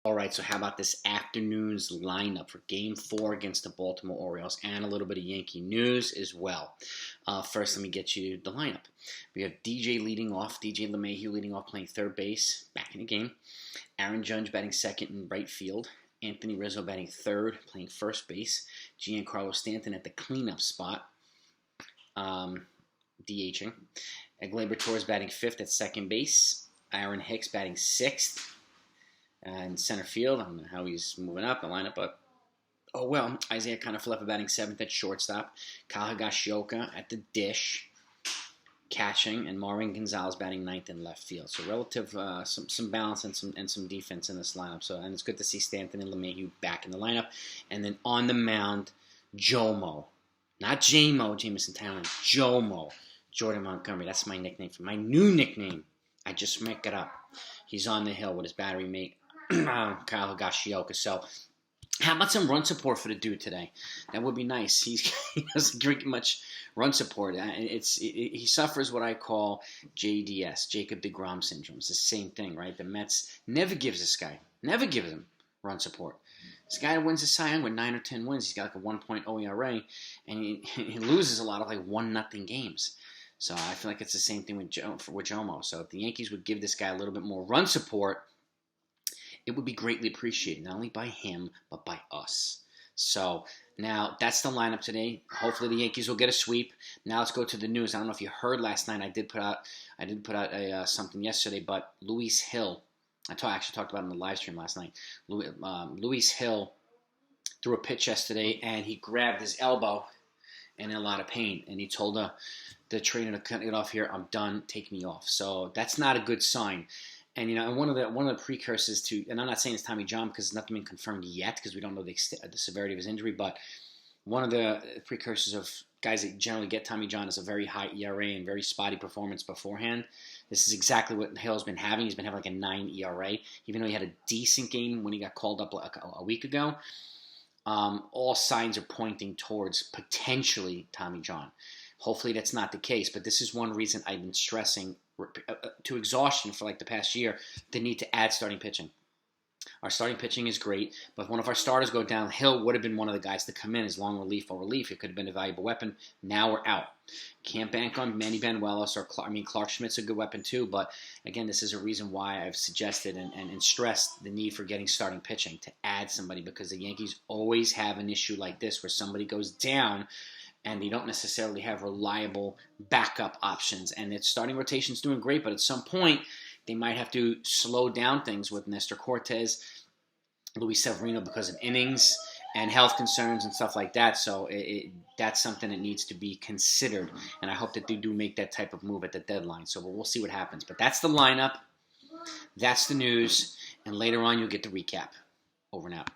All right, so how about this afternoon's lineup for Game 4 against the Baltimore Orioles and a little bit of Yankee news as well. First, let me get you the lineup. We have DJ leading off, DJ LeMahieu leading off, playing third base, back in the game. Aaron Judge batting second in right field. Anthony Rizzo batting third, playing first base. Giancarlo Stanton at the cleanup spot, DHing. Gleyber Torres batting fifth at second base. Aaron Hicks batting sixth. In center field, I don't know how he's moving up the lineup, but oh well. Isaiah Kiner-Falefa batting seventh at shortstop. Kyle Higashioka at the dish, catching, and Marwin Gonzalez batting ninth in left field. So relative, some balance and some defense in this lineup. So and it's good to see Stanton and LeMahieu back in the lineup. And then on the mound, Jamo, not Jamo, Jameson Talon, Jamo, Jordan Montgomery. That's my nickname for my new nickname. I just make it up. He's on the hill with his battery mate, Kyle Higashioka. So how about some run support for the dude today? That would be nice. He doesn't get much run support. He suffers what I call JDS, Jacob deGrom syndrome. It's the same thing, right? The Mets never gives this guy, never gives him run support. This guy wins the Cy Young with 9 or 10 wins. He's got like a 1.0 ERA, and he loses a lot of like 1-0 games. So I feel like it's the same thing with Jamo. So if the Yankees would give this guy a little bit more run support, it would be greatly appreciated, not only by him, but by us. So now that's the lineup today. Hopefully the Yankees will get a sweep. Now let's go to the news. I don't know if you heard last night. I did put out something yesterday, but Luis Gil, actually talked about it in the live stream last night. Luis Gil threw a pitch yesterday, and he grabbed his elbow and in a lot of pain. And he told the trainer to cut it off here. I'm done. Take me off. So that's not a good sign. And and one of the precursors to, and I'm not saying it's Tommy John because it's nothing been confirmed yet because we don't know the severity of his injury, but one of the precursors of guys that generally get Tommy John is a very high ERA and very spotty performance beforehand. This is exactly what Hill's been having. He's been having like a 9 ERA, even though he had a decent game when he got called up a week ago. All signs are pointing towards potentially Tommy John. Hopefully that's not the case, but this is one reason I've been stressing to exhaustion for like the past year the need to add starting pitching. Our starting pitching is great, but if one of our starters go down, Hill would have been one of the guys to come in as long relief or relief. It could have been a valuable weapon. Now we're out. Can't bank on Manny Banuelos or Clark Schmidt's a good weapon too, but again, this is a reason why I've suggested and stressed the need for getting starting pitching to add somebody because the Yankees always have an issue like this where somebody goes down and they don't necessarily have reliable backup options. And its starting rotation is doing great, but at some point, they might have to slow down things with Nestor Cortez, Luis Severino because of innings and health concerns and stuff like that. So that's something that needs to be considered. And I hope that they do make that type of move at the deadline. So we'll see what happens. But that's the lineup. That's the news. And later on, you'll get the recap. Over and out.